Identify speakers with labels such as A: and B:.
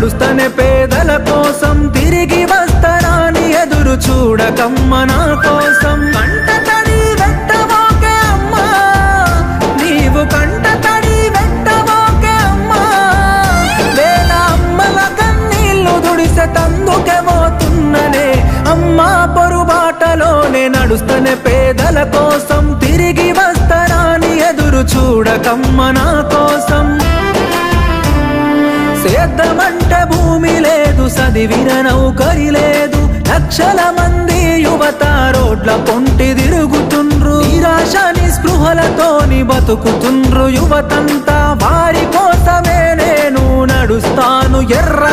A: నడుస్తనే పేదల కోసం తిరిగి వస్తారాని ఎదురు చూడకమ్మ నా కోసం కంట తడి వెట్టవోకే అమ్మా నీవు కంట తడి వెట్టవోకే అమ్మా వేల అమ్మల కన్నీళ్లు దుడిసె తందుకే పోతున్ననే అమ్మా పొరుబాటలోనే నడుస్తనే పేదల కోసం తిరిగి వస్తారాని ఎదురు చూడకమ్మ నా కోసం సేద్యమంటే భూమి లేదు చదివిన నౌకరి లేదు లక్షల మంది యువత రోడ్ల పొంటి తిరుగుతుండ్రు నిరాశ నిస్పృహలతోని బతుకుతుండ్రు యువతంతా వారి కోసమే నేను నడుస్తాను ఎర్ర